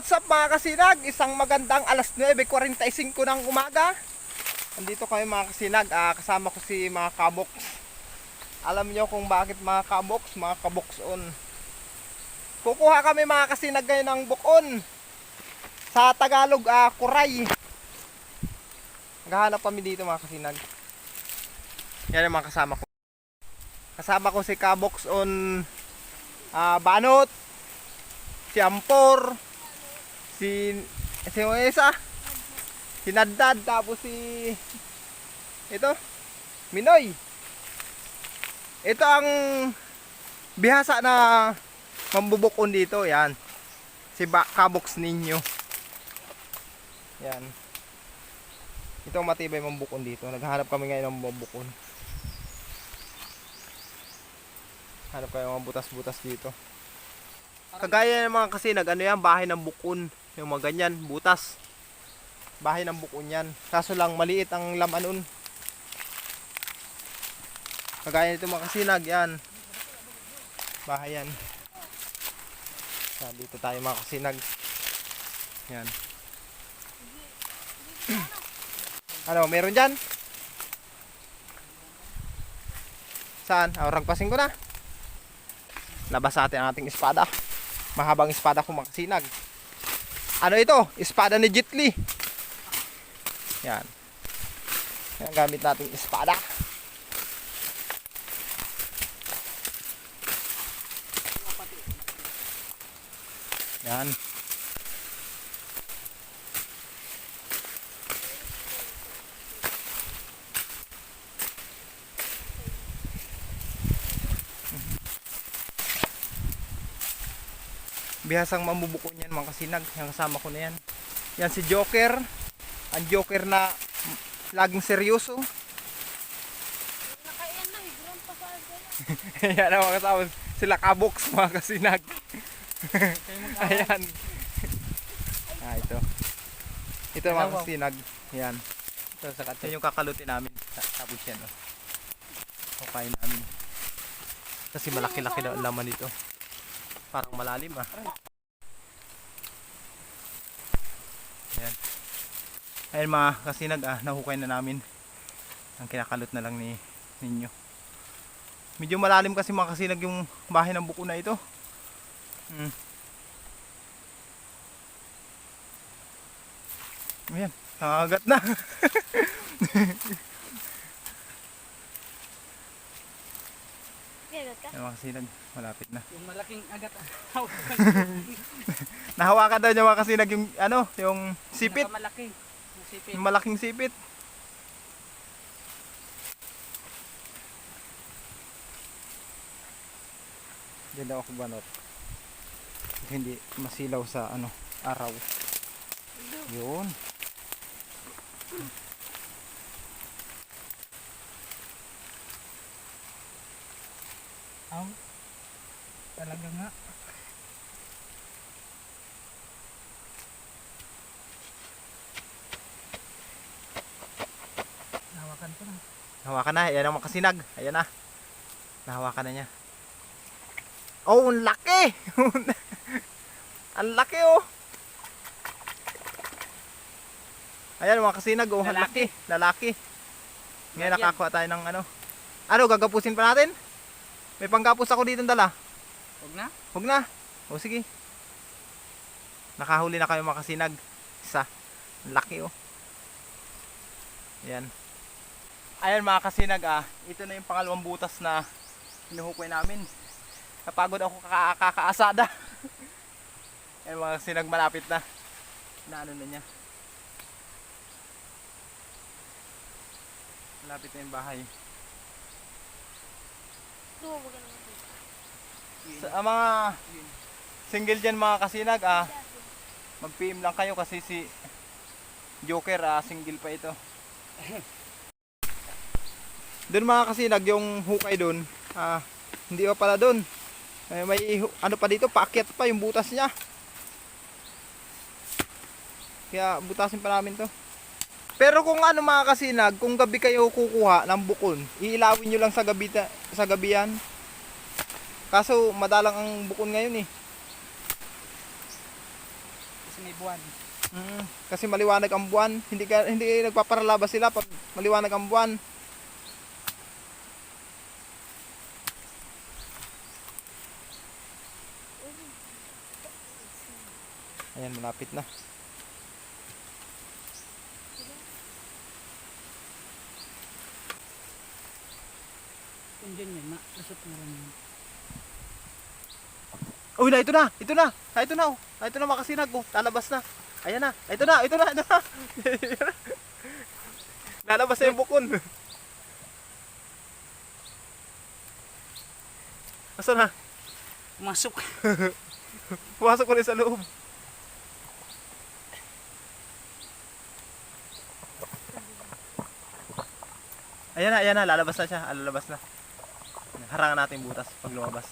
What's up mga kasinag? Isang magandang alas 9:45 ng umaga. Andito kami mga kasinag, kasama ko si mga kaboks. Alam nyo kung bakit mga kaboks on. Kukuha kami mga kasinag ngayon ng bukon. Sa Tagalog, kuray. Naghahanap kami dito mga kasinag. Yan ang mga kasama ko. Kasama ko si kaboks on Banot, si Ampor, si isa, si Naddad, tapos si ito, Minoy. Ito ang bihasa na mambubukon dito, yan. Si kaboks ninyo. Yan. Ito ang matibay mambukon dito. Naghahanap kami ngayon ng mambukon. Hanap kayo mga butas-butas dito. Kagaya ng mga kasinag, ano yan, bahay ng bukon. Yung mga ganyan, butas. Bahay ng bukon yan. Kaso lang, maliit ang laman nun. Kagaya nito mga kasinag, yan. Bahay yan. Dito tayo mga kasinag. Yan. Ano, meron dyan? Saan? Ragpasin ko na. Labas natin ang ating espada. Mahabang espada ko mga kasinag. Ano ito? Espada ni Jet Li. Yan. Yan ang gamit nating espada. Yan. Bihasang mamubukon yan mga kasinag. Yung kasama ko na yan. Yan si Joker. Ang Joker na laging seryoso. Nakaiyan na, higuran pa sa Yan ang mga kasama. Sila kaboks mga kasinag. Ayan. Ito. Ito mga kasinag. Yan. Ito sa kato. Yan yung kakalutin namin. Tapos yan. Okay namin. Kasi malaki-laki na ang laman nito. Parang malalim Ayan. Ayan mga kasinag, nahukay na namin. Ang kinakalot na lang ninyo. Medyo malalim kasi mga kasinag yung bahay ng buko na ito. Ayan, nakagat na. Ayan mga kasinag, malapit na. Yung malaking agat. Nahawakan daw niya mga kasinag yung ano, yung sipit. Malaki. Sipit. Yung malaking sipit. Diyan daw ako banot. Hindi masilaw sa ano, araw. Yun. Aw. Talaga nga. Nahawakan ko na. Nahawakan na, yan ang makasinag. Ayan na. Nahawakan na niya. Oh, ang laki! Ang laki oh! Ayan mga kasinag, oh, ang laki. Lalaki. Ngayon nakakuha tayo ng ano. Ano, gagapusin pa natin? May panggapos ako dito dala. Huwag na. Huwag na. O sige. Nakahuli na kayo mga kasinag. Isa. Ang laki oh. Ayan. Ayan mga kasinag, ito na yung pangalawang butas na hinuhukoy namin. Napagod ako kakaasada. Ayan mga kasinag, malapit na. Naano na niya. Malapit na yung bahay. Sa mga single dyan mga kasinag, mag-PM lang kayo kasi si Joker, single pa ito. Doon mga kasinag, yung hukay doon, hindi pa pala doon. May ano pa dito, paakyat pa yung butas niya. Kaya butasin pa namin to. Pero kung ano mga kasinag, kung gabi kayo kukuha ng bukon, iilawin nyo lang sa gabi yan. Kaso madalang ang bukon ngayon eh. Kasi may buwan. Kasi maliwanag ang buwan. Hindi nagpaparalabas sila pag maliwanag ang buwan. Ayan, malapit na. Kung dyan yun, lusot na rin yun. Uy, na, ito na. Ito na. Ito na. Ito na makasinag. Oh, lalabas na. Ayan na. Ito na. Ito na. Ito na. Lalabas na yung bukon. Asa na? Pumasok. Pumasok ko rin sa loob. Ayan na, lalabas na siya, lalabas na. Harangan natin yung butas pag lumabas.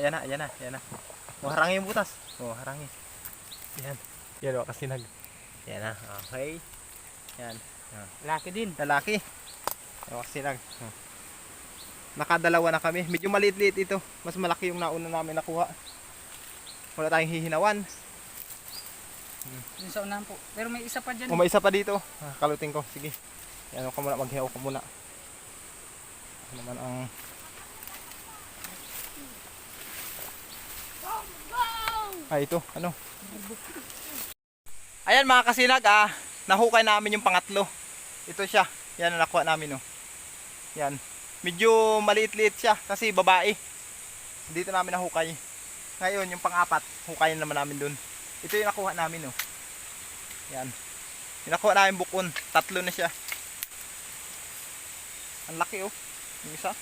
Ayan na. O, harangin yung butas. O, harangin. Yan o, kasinag. Yan na, okay. Yan. Laki din. Lalaki. O, kasinag. Nakadalawa na kami. Medyo maliit-liit ito. Mas malaki yung nauna namin nakuha. Wala tayong hihinawan. Yun sa unahan po. Pero may isa pa dyan. O, may isa pa dito. Kalutin ko. Sige. Yan ako muna, maghihaw ko muna. Ano naman ang... ito, ano? Ayan mga kasinag, nahukay namin yung pangatlo. Ito siya. Yan ang nakuha namin, oh. Yan. Medyo maliit-liit siya kasi babae. Dito namin nahukay. Ngayon, yung pang-apat, hukayin naman namin dun. Ito yung nakuha namin, oh. Yan. Yung nakuha namin bukon. 3 na siya. Ang laki, oh. Yung isa.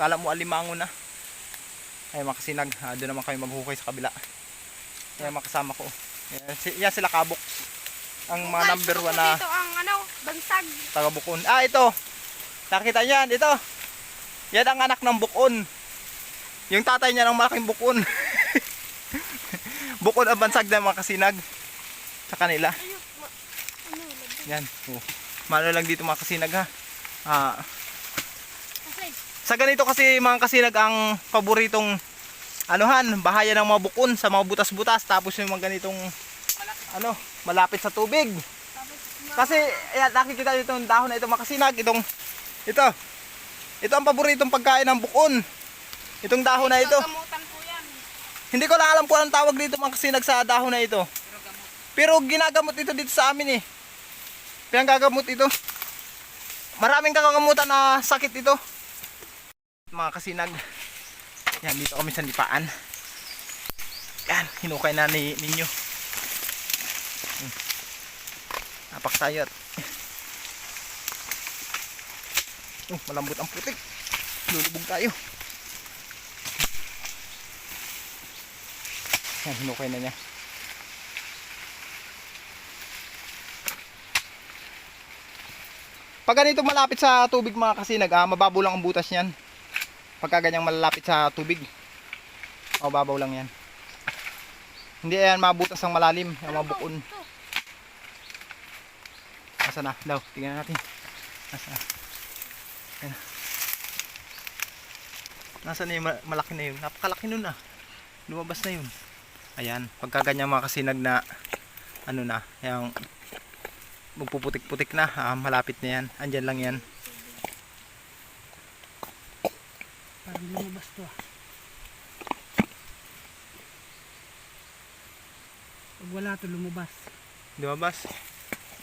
Kala mo alimango na. Ay mga kasinag, doon naman kayo maghukay sa kabila. Yan mga kasama ko. Yan sila kabok. Ang mga number 1 na dito ang bansag. taga bukon. Ito. Nakita niyan, ito. Yan ang anak ng bukon. Yung tatay niya ng malaking bukon. Bukon ang bansag na mga kasinag sa kanila. Yan. Oh. Mano lang dito mga kasinag ha. Sa ganito kasi mga kasinag ang paboritong bahaya ng mga bukon sa mga butas-butas, tapos yung mga ganitong malapit sa tubig. Kasi ayan, nakikita dito yung dahon na ito mga kasinag, ito ang paboritong pagkain ng bukon. Itong dahon na ito. Gamutan po yan. Hindi ko lang alam kung anong tawag dito mga kasinag sa dahon na ito. Pero ginagamot ito dito sa amin eh. Pinanggagamot ito. Maraming kakagamutan na sakit ito. Mga kasinag. Yan, dito kami sa lipaan. Yan, hinukay na ninyo. Napak tayo at malambot ang putik. Lulubog tayo. Yan, hinukay na niya. Pag ganito malapit sa tubig mga kasinag, mababaw lang ang butas niyan. Pagka ganyang malalapit sa tubig, babaw lang yan. Hindi yan mabutas ang malalim, yung mga bukon. Nasa na? Daw, tingnan natin. Nasa na? Ayan. Nasa na yung malaki na yun? Napakalaki nun ah. Lumabas na yun. Ayan, pagka ganyang mga kasinag na yung magpuputik-putik na, malapit na yan. Andyan lang yan. Parang lumabas to. Pag wala to, lumabas. Lumabas?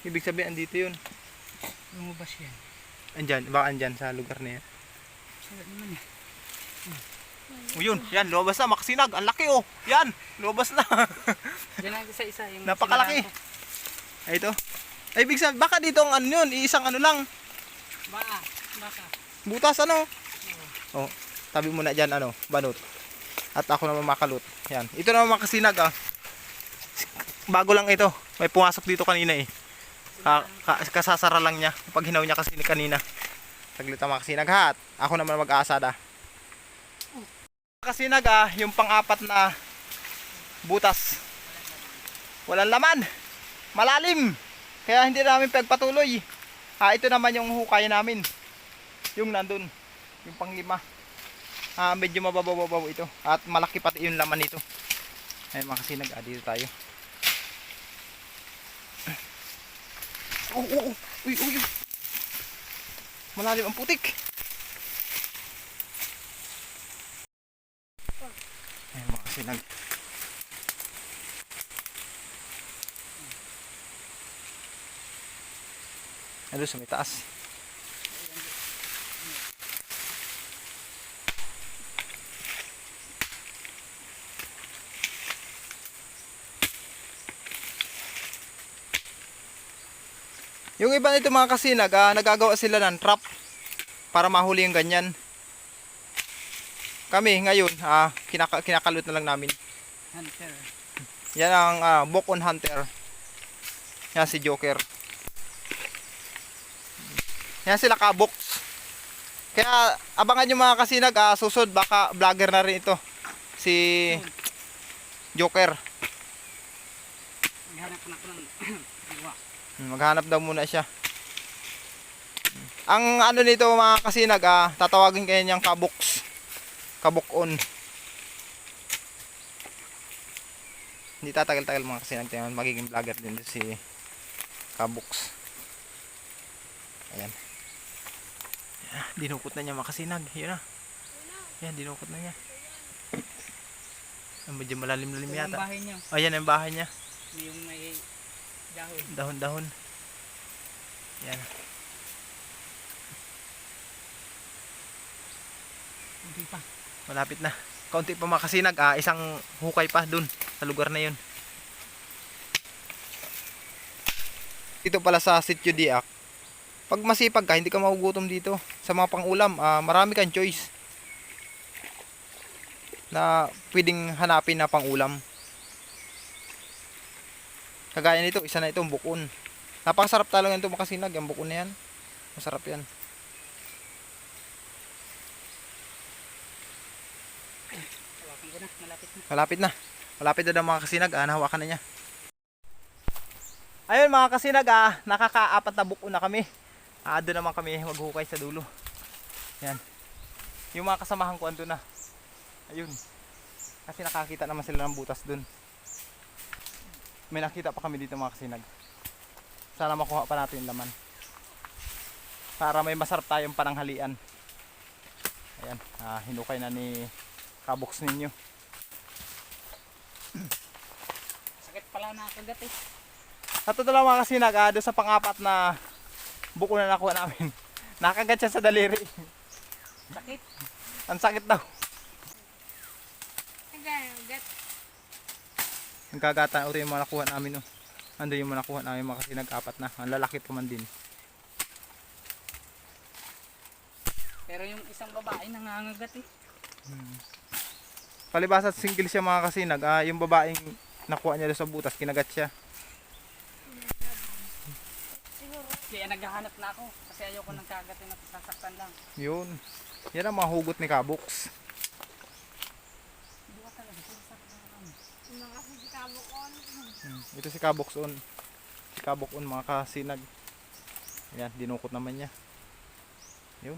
Ibig sabihin, andito yun. Lumabas yan. Andyan, baka andyan sa lugar na yan. Sarap naman eh. Yun, yan, lumabas na, makasinag. Ang laki oh. Yan, lumabas na. Diyan lang isa-isa. Yung Napakalaki. Ay, ito. Ay, ibig sabihin, baka dito ang yun, iisang lang. Baka. Butas Oh, tabi mo na dyan, banot. At ako naman makalot. Yan. Ito naman makasinag Bago lang ito. May pumasok dito kanina eh. Kasasara lang niya. Pag hinaw niya kasi kanina. Saglit ang makasinag ha. At ako naman mag-aasada. Makasinag yung pang-apat na butas. Walang laman. Malalim. Kaya hindi namin pagpatuloy. Ito naman yung hukay namin. Yung nandun. Yung pang-5. Medyo mababaw ito. At malaki pati yung laman nito. Ayun mga kasinag, dito tayo. Oh, oh, oh. Uy, uy, uy. Malalim ang putik. Ayan mga kasinag. Ano sa may taas. Yung iba nito mga kasinag, nagagawa sila ng trap para mahuli yung ganyan. Kami ngayon, kinakalot na lang namin. Hunter. Yan ang book on hunter. Yan si Joker. Yan sila kabox. Kaya abangan nyo mga kasinag, susod baka vlogger na rin ito. Si Joker. Maghanap na ko ng iwa. Maghanap daw muna siya. Ang ano nito mga kasinag, tatawagin kayo niyang kabox. Kabukon. Hindi tatagal-tagal mga kasinag. Magiging vlogger din si kabox. Ayan. Dinukot na niya mga kasinag. Yun na. Ayan, dinukot na niya. Medyo malalim-lalim Ito yung yata. bahay niya. Ayan ang bahay niya. Yung may dahon. Dahon-dahon. Ayan. Hindi pa. Malapit na. Kaunti pa mga kasinag. Isang hukay pa dun sa lugar na yun. Dito pala sa Sitio Diak, pag masipag ka, hindi ka magugutom dito. Sa mga pang-ulam, marami kang choice na pwedeng hanapin na pang-ulam. Kagaya nito, isa na itong bukon. Napakasarap talaga nito mga kasinag, ang bukon na yan. Masarap yan. Hawakan ko na. Malapit na. Malapit na. Malapit na daw mga kasinag, nahawakan na niya. Ayun mga kasinag, nakakaapat na buko na kami. Doon naman kami maghukay sa dulo. Yan. Yung mga kasamahan ko andun na. Ayun. Kasi nakakita naman sila ng butas dun. May nakita pa kami dito mga kasinag. Sana makuha pa natin yung laman. Para may masarap tayong pananghalian. Ayan. Hinukay na ni kabox ninyo. Sakit pala na kagat eh. At ito lang mga kasinag, doon sa pang-apat na buko na nakuha namin. Nakagat siya sa daliri. Sakit. Ang sakit daw. Ang kagatan, ito yung mga nakuha namin. Oh. Ando yung mga nakuha namin mga kasinag, apat na. Ang lalaki pa man din. Pero yung isang babae nangangagat eh. Palibasa single siya mga kasinag. Yung babaeng nakuha niya doon sa butas, kinagat siya. Kaya naghahanap na ako. Kasi ayoko ng kagatin at sasaktan lang. Yun. Yan ang mga hugot ni kabox. Hindi ko talaga sasaktan lang. Ito si kabox on. Si kabox on mga kasinag. Ayan, dinukot naman niya. Yun.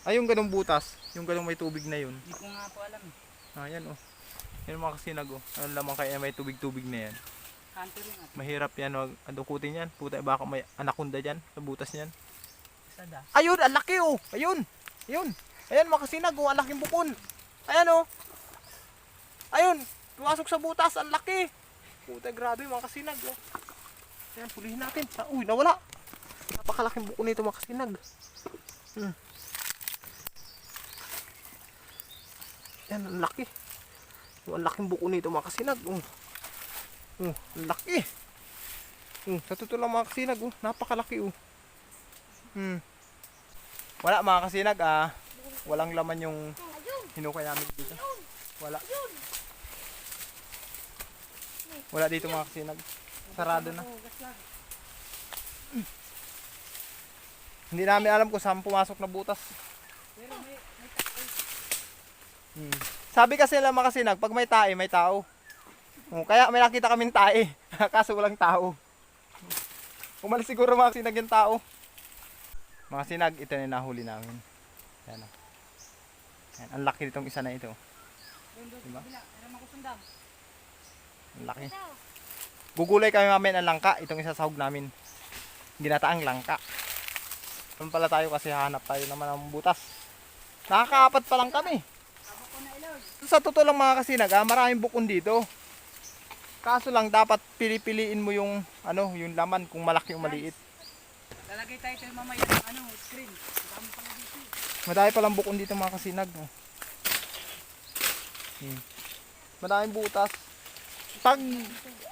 Ay, yung ganong butas. Yung ganong may tubig na yun. Hindi ko nga po alam eh. Yan oh. Yan mga kasinag oh. Ano lamang kaya may tubig-tubig na yan. Hunter yun at Mahirap yan oh. Adukutin yan. Puta baka may anaconda dyan sa butas niyan. isa da. Ayun, ang laki oh. Ayun. Ayun. Ayan mga kasinag oh. Ang laking bukon. Ayan oh. Ayun. Pumasok sa butas. Ang laki. Puta grabe mga kasinag oh. Ayan, pulihin natin. Uy, nawala. Napakalaking bukon nito mga kasinag. Ayan, ang laki. Ang laking buko nito mga kasinag. Ang laki. Sa totoo lang mga kasinag, napakalaki. Wala mga kasinag, walang laman yung hinukay namin dito. Wala. Wala dito mga kasinag. Sarado na. Hindi namin alam kung saan pumasok na butas. Pero may Sabi kasi nila mga kasinag, pag may tae, may tao. Kaya may nakita kaming tae, kaso walang tao. Umalis siguro mga kasinag yung tao. Mga kasinag, ito na nahuli namin. Yan, oh. Yan, ang laki nitong isa na ito. Doon sa Diba? kabila. Meron ako sundam. Ang laki. Gugulay kami namin ang langka. Itong isasahog namin. Ginataang langka. Doon pala tayo kasi hanap tayo naman ng butas. Nakakaapat pa lang kami. Abo ko na ilog. Sa totoo lang mga kasinag, maraming bukon dito. Kaso lang dapat pili-piliin mo yung ano, yung laman kung malaki o maliit. Lalagay tayo tayo mamaya ng ano, screen. Dami pala dito. Madami palang bukon dito mga kasinag. Madaming butas. Pag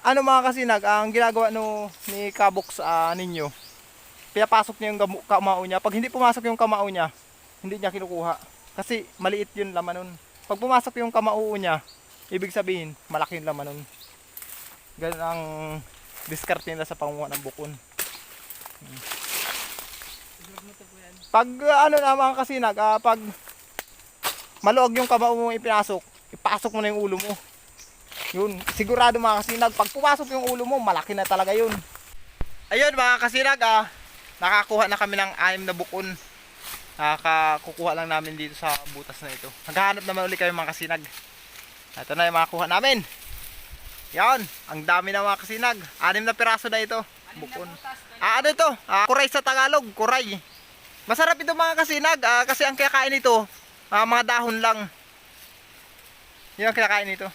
ano mga kasinag, ang ginagawa no ni Kabox ninyo, pinapasok niya yung kamao niya. Pag hindi pumasok yung kamao niya, hindi niya kinukuha. Kasi maliit yung laman nun. Pag pumasok yung kamao niya, ibig sabihin, malaki yung laman nun. Ganun ang diskarte nila sa panguha ng bukon. Iglog mo to po yan. Pag ano na mga kasinag, pag maluwag yung kamao mo ipinasok, ipasok mo na yung ulo mo. Yun, sigurado mga kasinag, pag pumasok yung ulo mo, malaki na talaga yun. Ayun mga kasinag, nakakuha na kami ng 6 na bukon. Kukuha lang namin dito sa butas na ito. Naghahanap naman ulit kami mga kasinag. Ito na yung mga kuha namin. Yan, ang dami na mga kasinag. 6 na piraso na ito. Bukon. Ano ito? Kuray sa Tagalog, kuray. Masarap ito mga kasinag, kasi ang kinakain nito, mga dahon lang. Yan ang kinakain nito.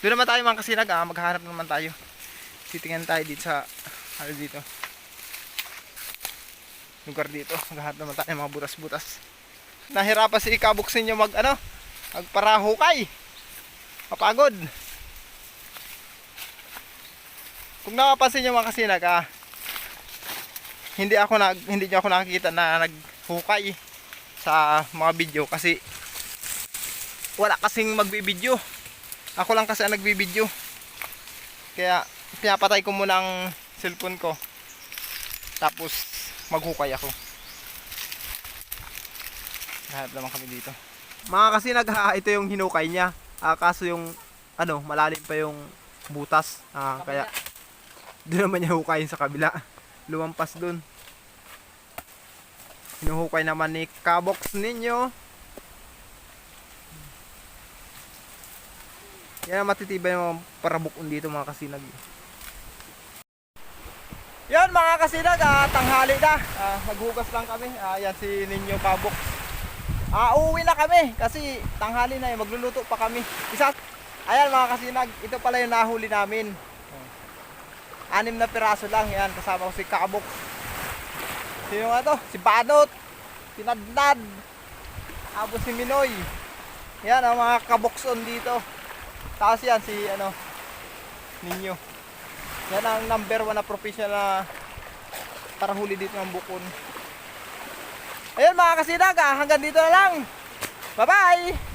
Doon naman tayo mga kasinag, maghahanap naman tayo. Titingnan tayo dito sa, ano dito. Lugar dito, maghahanap naman tayo ng mga butas-butas. Nahirapan si Kabox ninyo magparahukay. Kapagod. Kung napapansin nyo mga kasinag, hindi nyo ako nakikita na naghukay sa mga video kasi wala kasing magbibideo. Ako lang kasi ang nagbibideo. Kaya pinapatay ko muna ang cellphone ko. Tapos maghukay ako. Lahat naman kami dito. Mga kasinag, ito yung hinukay niya. Kaso yung malalim pa yung butas. Kaya doon naman niya hukayin sa kabila. Lumampas doon. Hinuhukay naman ni Kabox ninyo. Yan ang matitibay yung parabukon dito mga kasinag. Yan mga kasinag, tanghali na. Maghugas lang kami. Yan si Ninyo Kabox. Uuwi na kami kasi tanghali na. Magluluto pa kami. Ayan mga kasinag, ito pala yung nahuli namin. 6 na piraso lang. Yan, kasama ko si Kabox. Sino nga to? Si Banot. Si Nadnad. Tapos si Minoy. Yan ang mga Kaboxon dito. Tapos yan si Ninyo. Yan ang number 1 na professional na parahuli dito ng bukon. Ayun mga kasinag, hanggang dito na lang. Bye bye!